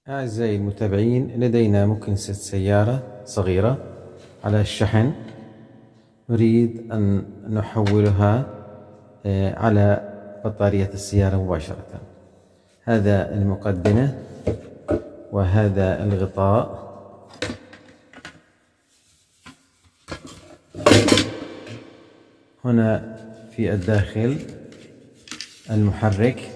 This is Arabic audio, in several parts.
أعزائي المتابعين، لدينا مكنسة سيارة صغيرة على الشحن، نريد أن نحولها على بطارية السيارة مباشرة. هذا المقدمة وهذا الغطاء، هنا في الداخل المحرك،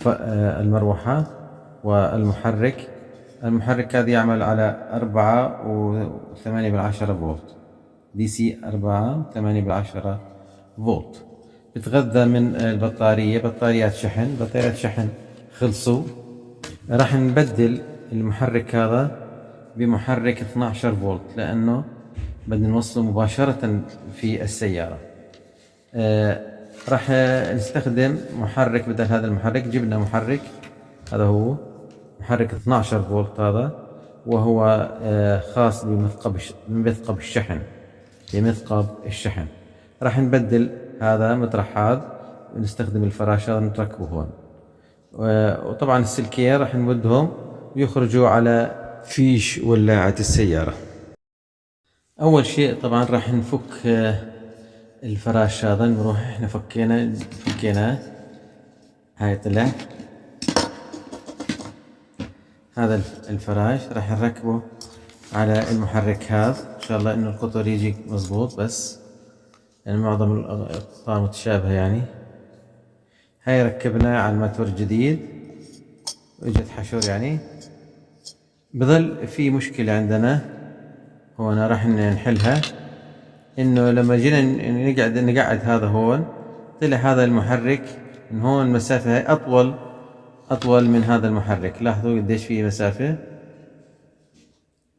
المروحة والمحرك. هذا يعمل على 4.8 فولت دي سي، 4.8 فولت. بتغذى من البطارية، بطاريات شحن خلصوا، راح نبدل المحرك هذا بمحرك 12 فولت لأنه بدنا نوصله مباشرة في السيارة. راح نستخدم محرك بدل هذا المحرك. جبنا محرك، هذا هو محرك 12 فولت هذا، وهو خاص بمثقب الشحن. راح نبدل هذا مطرح هذا، ونستخدم الفراشة نركبه هون. وطبعا السلكين راح نمدهم ويخرجوا على فيش ولاعة السيارة. أول شيء طبعا راح نفك الفراش هذا، نروح احنا فكيناه، هاي طلع. هذا الفراش راح نركبه على المحرك هذا، ان شاء الله انه القطر يجي مظبوط، بس يعني معظم القطع متشابهة يعني. هاي ركبنا على الماتور الجديد واجت حشور يعني. بظل في مشكلة عندنا هون راح نحلها، انه لما جينا نقعد هذا هون، طلع هذا المحرك من هون المسافة هاي اطول من هذا المحرك. لاحظوا قديش فيه مسافة.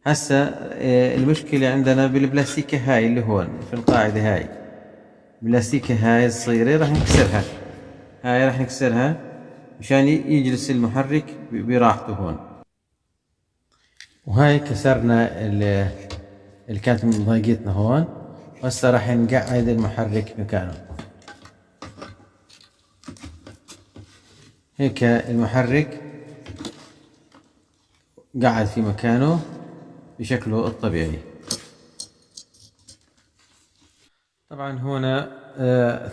هسه المشكلة عندنا بالبلاستيكة هاي اللي هون في القاعدة، هاي البلاستيكة هاي الصغيرة راح نكسرها. هاي راح نكسرها مشان يجلس المحرك براحته هون. وهاي كسرنا اللي كانت مضايقتنا هون. وهسه راح نقعد المحرك مكانه. هيك المحرك قعد في مكانه بشكله الطبيعي. طبعا هنا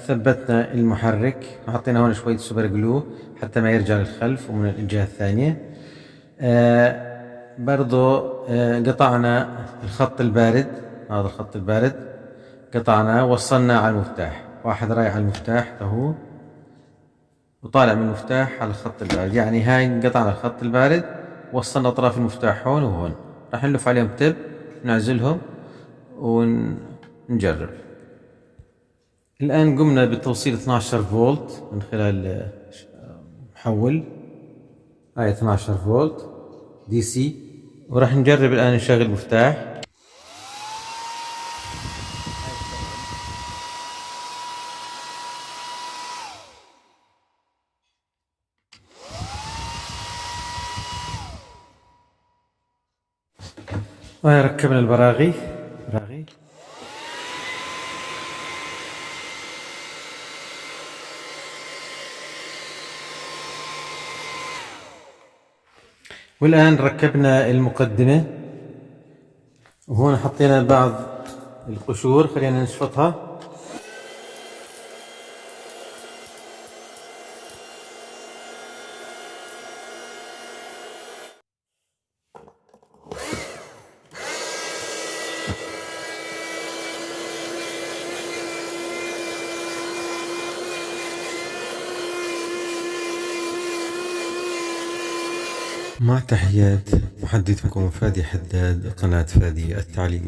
ثبتنا المحرك، حطينا هون شوية سوبر جلو حتى ما يرجع للخلف ومن الجهة الثانية. برضو قطعنا الخط البارد، هذا الخط البارد قطعناه، وصلنا على المفتاح. واحد رايح على المفتاح اهو، وطالع من المفتاح على الخط البارد، يعني هاي قطعنا الخط البارد، وصلنا اطراف المفتاح هون وهون. راح نلف عليهم تب، نعزلهم ونجرب. الآن قمنا بتوصيل 12 فولت من خلال محول، هاي 12 فولت دي سي. وراح نجرب الآن نشغل المفتاح. وهي ركبنا البراغي. والآن ركبنا المقدمة، وهون حطينا بعض القشور، خلينا نشفطها. مع تحيات محدثكم فادي حداد، قناة فادي التعليمي.